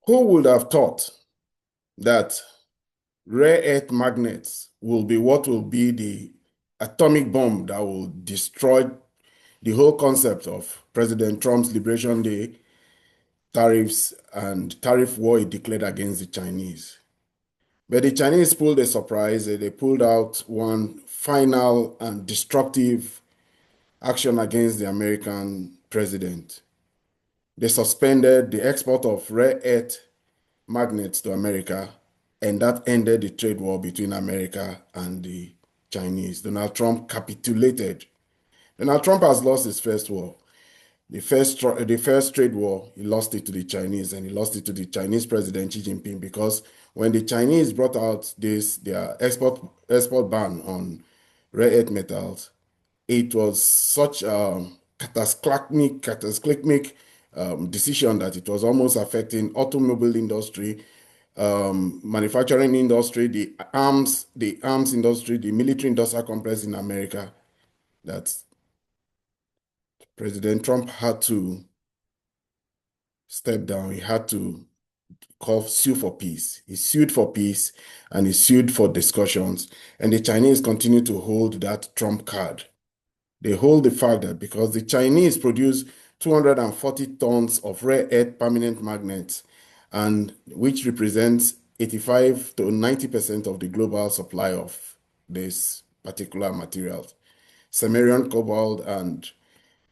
Who would have thought that rare earth magnets will be what will be the atomic bomb that will destroy the whole concept of President Trump's Liberation Day tariffs and tariff war he declared against the Chinese? But the Chinese pulled a surprise. They pulled out one final and destructive action against the American president. They suspended the export of rare earth magnets to America, and that ended the trade war between America and the Chinese. Donald Trump capitulated. Donald Trump has lost his first war. The first trade war, he lost it to the Chinese, and he lost it to the Chinese President Xi Jinping because when the Chinese brought out their export ban on rare earth metals, it was such a cataclysmic decision that it was almost affecting automobile industry, manufacturing industry, the arms industry, the military industrial complex in America. That President Trump had to step down. He had to sue for peace. He sued for peace and he sued for discussions. And the Chinese continue to hold that Trump card. They hold the fact that because the Chinese produce 240 tons of rare earth permanent magnets, and which represents 85 to 90% of the global supply of this particular materials, samarium, cobalt, and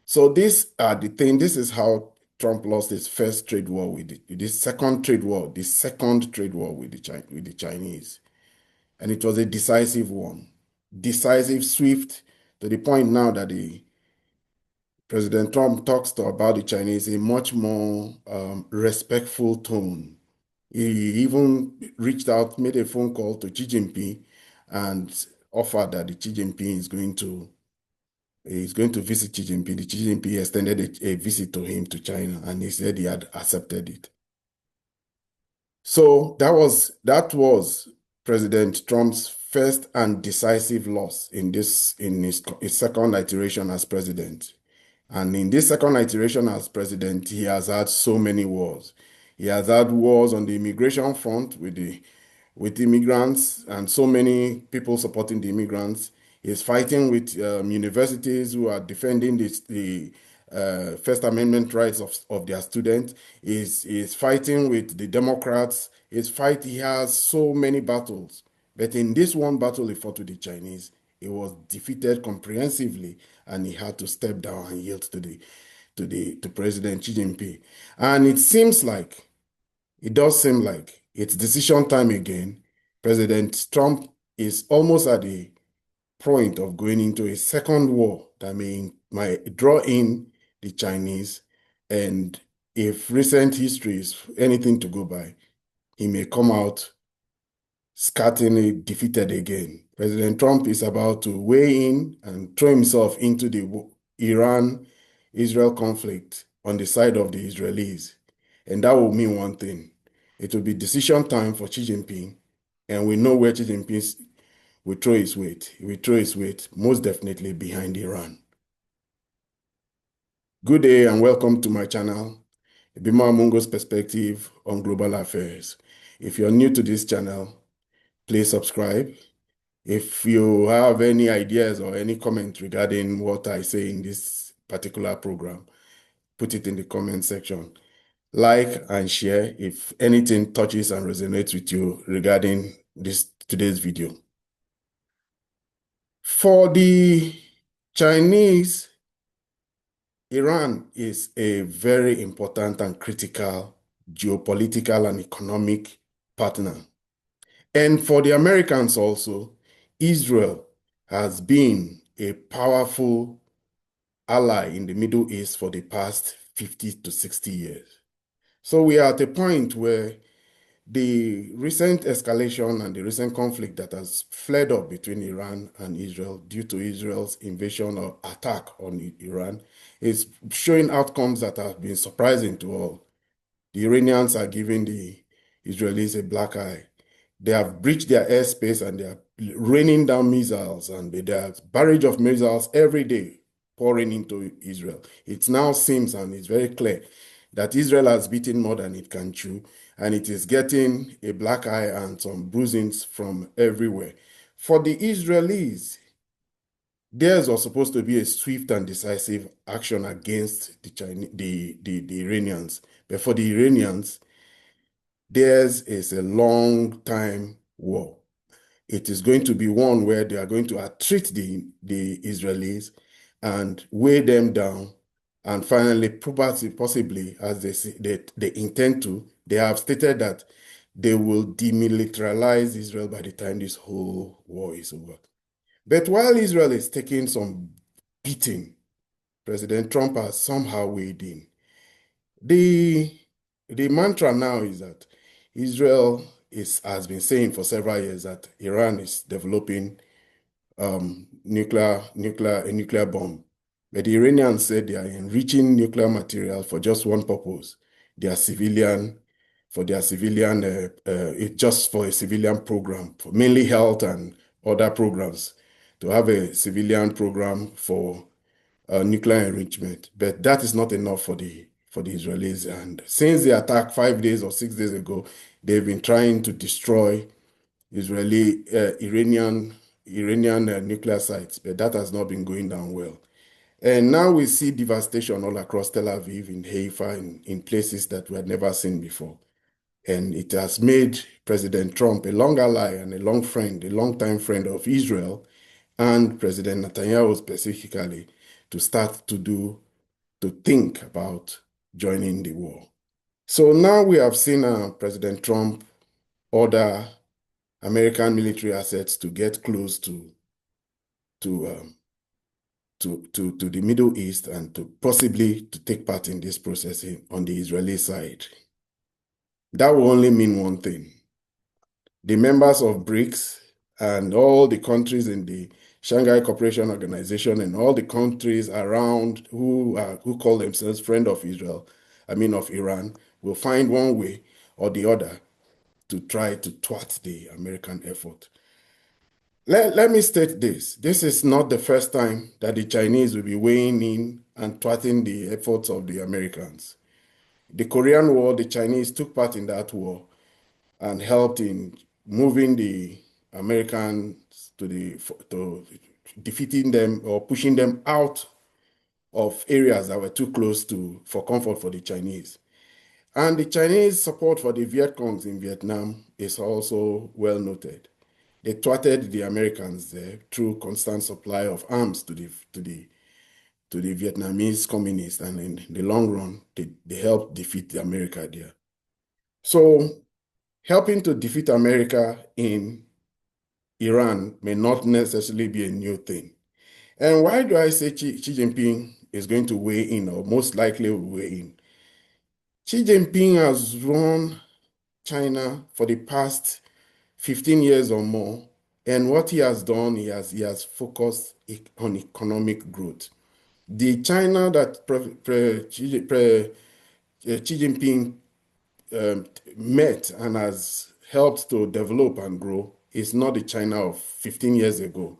so these are the thing. This is how Trump lost his first trade war this second trade war, the second trade war with the Chinese, and it was a decisive one, decisive, swift, to the point now that the President Trump talks about the Chinese in much more respectful tone. He even reached out, made a phone call to Xi Jinping, and offered that the Xi Jinping is going to visit Xi Jinping. The Xi Jinping extended a visit to him to China, and he said he had accepted it. So that was President Trump's first and decisive loss in his second iteration as president. And in this second iteration as president, he has had so many wars. He has had wars on the immigration front with immigrants and so many people supporting the immigrants. He's fighting with universities who are defending the First Amendment rights of their students. He's fighting with the Democrats. He has so many battles. But in this one battle he fought with the Chinese, he was defeated comprehensively, and he had to step down and yield to President Xi Jinping. And it does seem like it's decision time again. President Trump is almost at the point of going into a second war that might draw in the Chinese. And if recent history is anything to go by, he may come out scarcely defeated again. President Trump is about to weigh in and throw himself into the Iran-Israel conflict on the side of the Israelis. And that will mean one thing. It will be decision time for Xi Jinping, and we know where Xi Jinping will throw his weight. He will throw his weight most definitely behind Iran. Good day and welcome to my channel, Ebima Mungo's Perspective on Global Affairs. If you're new to this channel, please subscribe. If you have any ideas or any comments regarding what I say in this particular program, put it in the comment section. Like and share if anything touches and resonates with you regarding today's video. For the Chinese, Iran is a very important and critical geopolitical and economic partner. And for the Americans also, Israel has been a powerful ally in the Middle East for the past 50 to 60 years. So we are at a point where the recent escalation and the recent conflict that has flared up between Iran and Israel due to Israel's invasion or attack on Iran is showing outcomes that have been surprising to all. The Iranians are giving the Israelis a black eye. They have breached their airspace and they are raining down missiles, and there's a barrage of missiles every day pouring into Israel. It now seems, and it's very clear, that Israel has beaten more than it can chew, and it is getting a black eye and some bruisings from everywhere. For the Israelis, theirs was supposed to be a swift and decisive action against the Chinese, the Iranians. But for the Iranians, theirs is a long time war. It is going to be one where they are going to treat the Israelis and weigh them down. And finally, possibly, as they intend to, they have stated that they will demilitarize Israel by the time this whole war is over. But while Israel is taking some beating, President Trump has somehow weighed in. The, the mantra now is that Israel has been saying for several years that Iran is developing a nuclear bomb. But the Iranians said they are enriching nuclear material for just one purpose, their civilian, for their civilian, just for a civilian program, for mainly health and other programs, to have a civilian program for nuclear enrichment. But that is not enough for the Israelis. And since the attack 5 days or 6 days ago, they've been trying to destroy Iranian nuclear sites, but that has not been going down well. And now we see devastation all across Tel Aviv, in Haifa, in places that we had never seen before. And it has made President Trump a long ally and a long-time friend of Israel, and President Netanyahu specifically, to start to think about joining the war. So now we have seen President Trump order American military assets to get close to the Middle East and to possibly to take part in this process on the Israeli side. That will only mean one thing. The members of BRICS and all the countries in the Shanghai Cooperation Organization and all the countries around who call themselves friend of Israel, of Iran, will find one way or the other to try to thwart the American effort. Let me state this. This is not the first time that the Chinese will be weighing in and thwarting the efforts of the Americans. The Korean War, the Chinese took part in that war and helped in moving the Americans to defeating them or pushing them out of areas that were too close for comfort for the Chinese. And the Chinese support for the Viet Congs in Vietnam is also well noted. They thwarted the Americans there through constant supply of arms to the Vietnamese communists, and in the long run, they helped defeat America there. So helping to defeat America in Iran may not necessarily be a new thing. And why do I say Xi Jinping is going to weigh in, or most likely will weigh in? Xi Jinping has run China for the past 15 years or more, and what he has done, he has focused on economic growth. The China that Xi Jinping met and has helped to develop and grow is not the China of 15 years ago.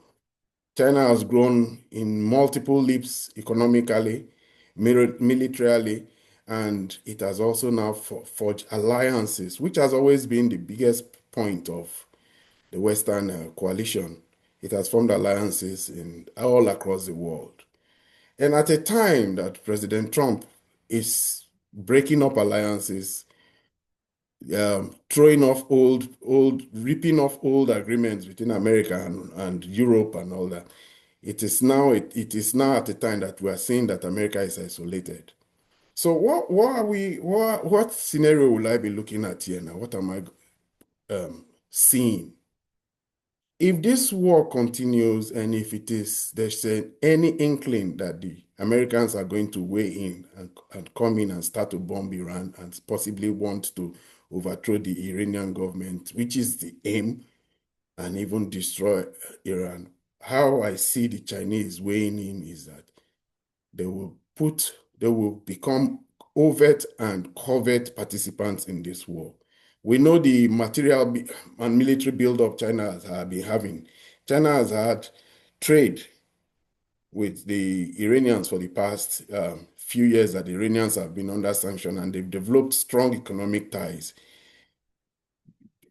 China has grown in multiple leaps economically, militarily, and it has also now forged alliances, which has always been the biggest point of the Western coalition. It has formed alliances all across the world. And at a time that President Trump is breaking up alliances, ripping off old agreements between America and Europe and all that, it is now at a time that we are seeing that America is isolated. So what scenario will I be looking at here now? What am I seeing? If this war continues, and if there's any inkling that the Americans are going to weigh in and come in and start to bomb Iran and possibly want to overthrow the Iranian government, which is the aim, and even destroy Iran, how I see the Chinese weighing in is that they will become overt and covert participants in this war. We know the material and military buildup China has been having. China has had trade with the Iranians for the past few years that the Iranians have been under sanction and they've developed strong economic ties.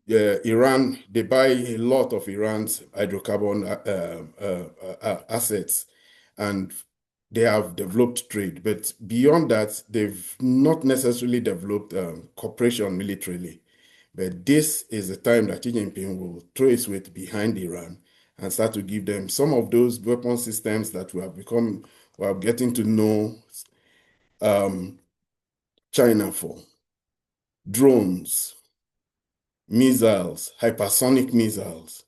Iran, they buy a lot of Iran's hydrocarbon assets, and they have developed trade. But beyond that, they've not necessarily developed cooperation militarily. But this is the time that Xi Jinping will throw his weight behind Iran and start to give them some of those weapon systems that we are getting to know China for. Drones, missiles, hypersonic missiles.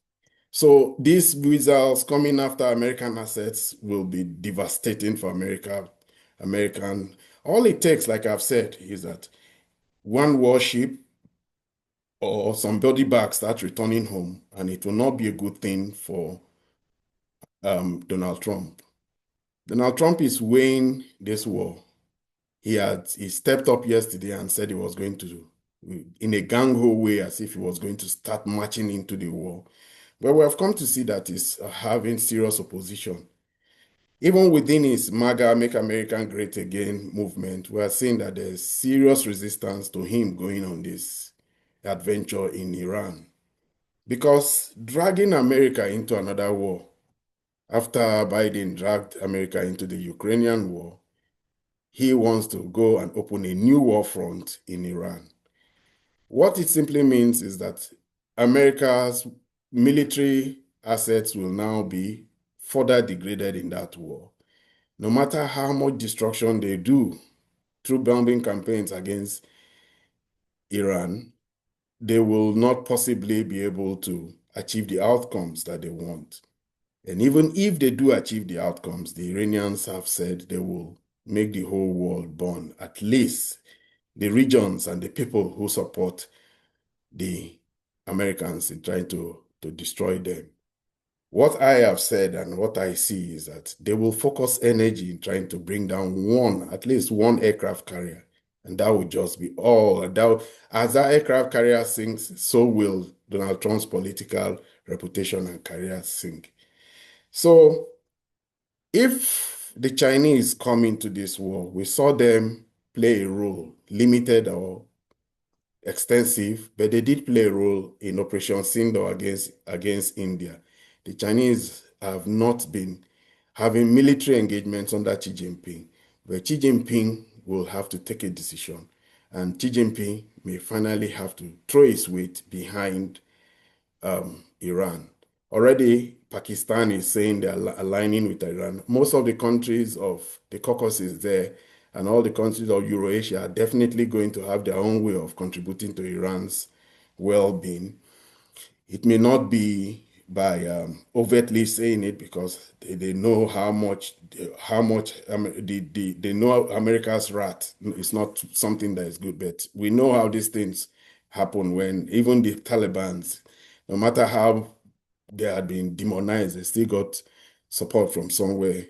So these missiles coming after American assets will be devastating for American. All it takes, like I've said, is that one warship or some body bags start returning home, and it will not be a good thing for Donald Trump. Donald Trump is weighing this war. He stepped up yesterday and said he was going to, in a gang-ho way, as if he was going to start marching into the war. But we have come to see that he's having serious opposition. Even within his MAGA, Make America Great Again movement, we are seeing that there's serious resistance to him going on this adventure in Iran. Because dragging America into another war, after Biden dragged America into the Ukrainian war, he wants to go and open a new war front in Iran. What it simply means is that America's military assets will now be further degraded in that war. No matter how much destruction they do through bombing campaigns against Iran, they will not possibly be able to achieve the outcomes that they want. And even if they do achieve the outcomes, the Iranians have said they will make the whole world burn, at least the regions and the people who support the Americans in trying to destroy them. What I have said and what I see is that they will focus energy in trying to bring down at least one aircraft carrier. And that would just be all. As that aircraft carrier sinks, so will Donald Trump's political reputation and career sink. So if the Chinese come into this war, we saw them play a role, limited or extensive, but they did play a role in Operation Sindor against India. The Chinese have not been having military engagements under Xi Jinping, but Xi Jinping will have to take a decision, and Xi Jinping may finally have to throw his weight behind Iran. Already, Pakistan is saying they're aligning with Iran. Most of the countries of the Caucasus there and all the countries of Eurasia are definitely going to have their own way of contributing to Iran's well-being. It may not be by overtly saying it because they know they know America's wrath. It's not something that is good, but we know how these things happen when even the Taliban's, no matter how they had been demonized, they still got support from somewhere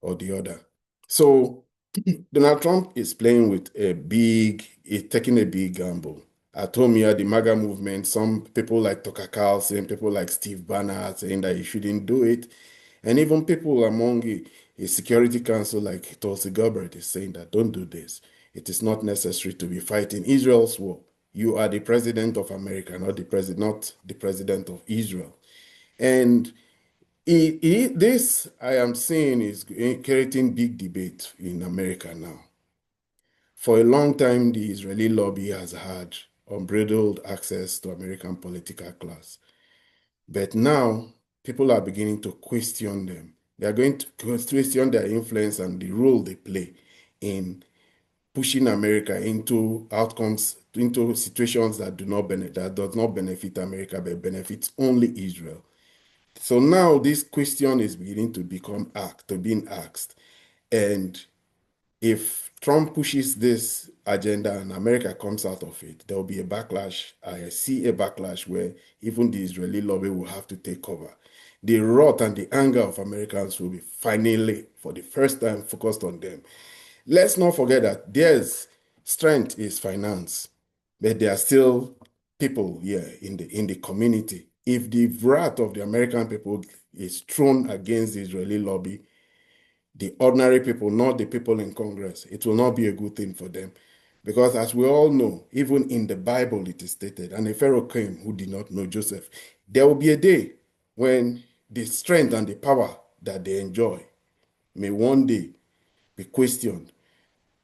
or the other. So Donald Trump is playing with he's taking a big gamble. At home here, the MAGA movement, some people like Tucker Carlson, people like Steve Bannon saying that he shouldn't do it. And even people among a Security Council like Tulsi Gabbard is saying that don't do this. It is not necessary to be fighting Israel's war. You are the president of America, not the president of Israel. And this I am seeing is creating big debate in America now. For a long time, the Israeli lobby has had unbridled access to American political class. But now, people are beginning to question them. They are going to question their influence and the role they play in pushing America into outcomes, into situations that does not benefit America, but benefits only Israel. So now this question is beginning to being asked. And if Trump pushes this agenda and America comes out of it, there will be a backlash. I see a backlash where even the Israeli lobby will have to take cover. The wrath and the anger of Americans will be finally, for the first time, focused on them. Let's not forget that there's strength is finance, but there are still people here in the community. If the wrath of the American people is thrown against the Israeli lobby, the ordinary people, not the people in Congress. It will not be a good thing for them. Because as we all know, even in the Bible it is stated, and a Pharaoh came who did not know Joseph. There will be a day when the strength and the power that they enjoy may one day be questioned.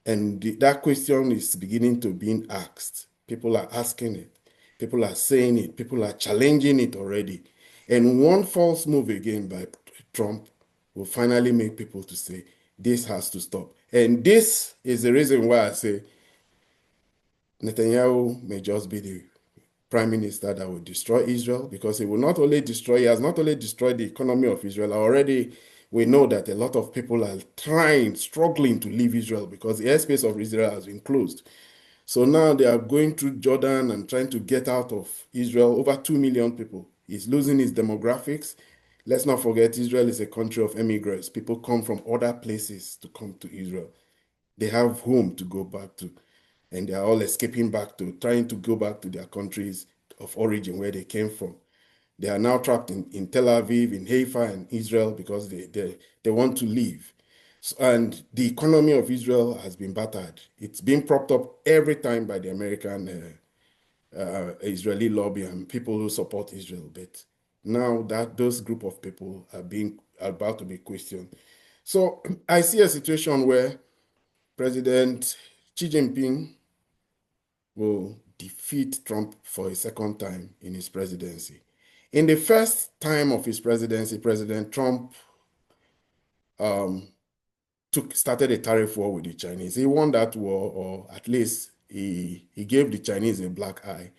And that question is beginning to being asked. People are asking it. People are saying it. People are challenging it already. And one false move again by Trump will finally make people to say, this has to stop. And this is the reason why I say Netanyahu may just be the prime minister that will destroy Israel, because he will not only destroy, he has not only destroyed the economy of Israel, already we know that a lot of people are struggling to leave Israel because the airspace of Israel has been closed. So now they are going through Jordan and trying to get out of Israel. Over 2 million people. He's losing his demographics. Let's not forget, Israel is a country of immigrants. People come from other places to come to Israel. They have home to go back to, and they are all escaping back to, trying to go back to their countries of origin where they came from. They are now trapped in Tel Aviv, in Haifa, and Israel because they want to leave. So, and the economy of Israel has been battered. It's been propped up every time by the American Israeli lobby and people who support Israel. But now that those group of people are about to be questioned. So I see a situation where President Xi Jinping will defeat Trump for a second time in his presidency. In the first time of his presidency, President Trump um, started a tariff war with the Chinese. He won that war, or at least he gave the Chinese a black eye.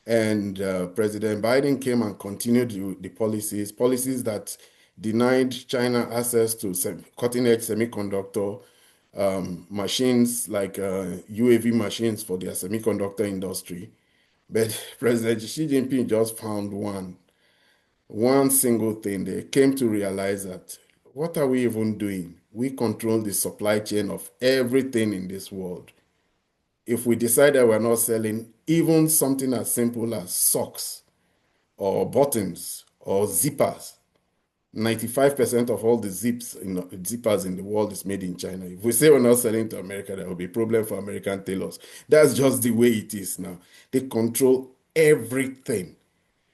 And President Biden came and continued the policies that denied China access to cutting-edge semiconductor machines like UAV machines for their semiconductor industry. But President Xi Jinping just found one single thing. They came to realize that what are we even doing? We control the supply chain of everything in this world. If we decide that we're not selling even something as simple as socks or buttons or zippers, 95% of all the zippers in the world is made in China. If we say we're not selling to America, there will be a problem for American tailors. That's just the way it is now. They control everything.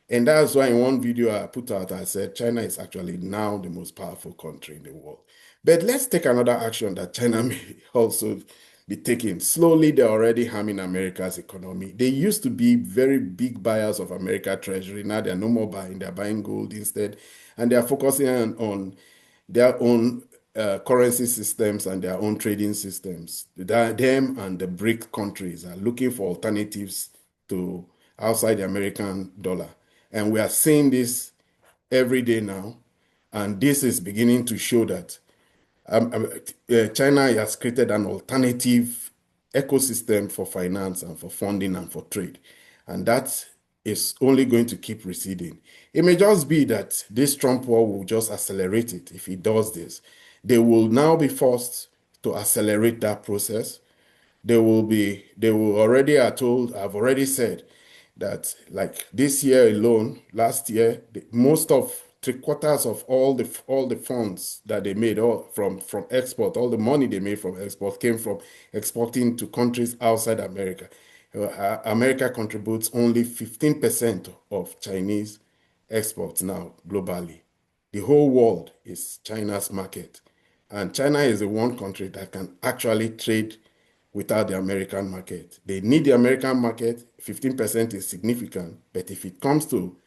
And that's why in one video I put out, I said China is actually now the most powerful country in the world. But let's take another action that China may also be taking. Slowly, they're already harming America's economy. They used to be very big buyers of America Treasury. Now they're no more buying, they're buying gold instead. And they're focusing on their own currency systems and their own trading systems. Them and the BRIC countries are looking for alternatives to outside the American dollar. And we are seeing this every day now. And this is beginning to show that China has created an alternative ecosystem for finance and for funding and for trade. And that is only going to keep receding. It may just be that this Trump war will just accelerate it if he does this. They will now be forced to accelerate that process. They will already are told, I've already said that like this year alone, last year, most of 3/4 of all the funds that they made all from export, all the money they made from export came from exporting to countries outside America. America contributes only 15% of Chinese exports now globally. The whole world is China's market. And China is the one country that can actually trade without the American market. They need the American market. 15% is significant. But if it comes to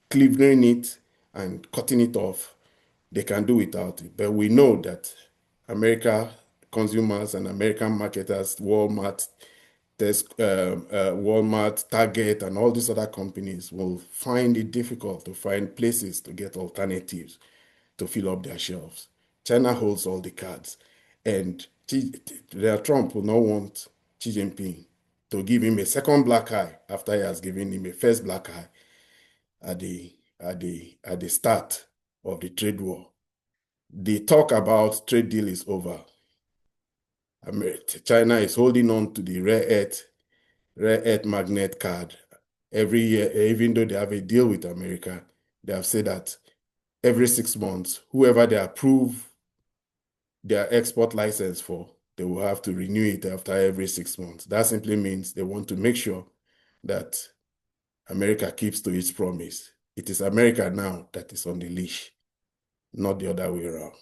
cleaving it and cutting it off, they can do without it. But we know that America consumers and American marketers, Walmart, Target, and all these other companies will find it difficult to find places to get alternatives to fill up their shelves. China holds all the cards. And Trump will not want Xi Jinping to give him a second black eye after he has given him a first black eye at the start of the trade war. The talk about trade deal is over. China is holding on to the rare earth magnet card every year, even though they have a deal with America. They have said that every 6 months, whoever they approve their export license for, they will have to renew it after every 6 months. That simply means they want to make sure that America keeps to its promise. It is America now that is on the leash, not the other way around.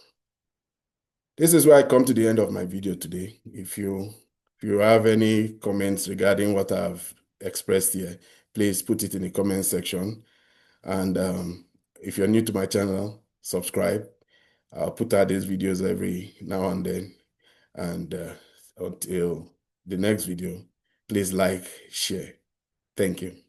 This is where I come to the end of my video today. If you have any comments regarding what I've expressed here, please put it in the comment section. And if you're new to my channel, subscribe. I'll put out these videos every now and then. And until the next video, please like, share. Thank you.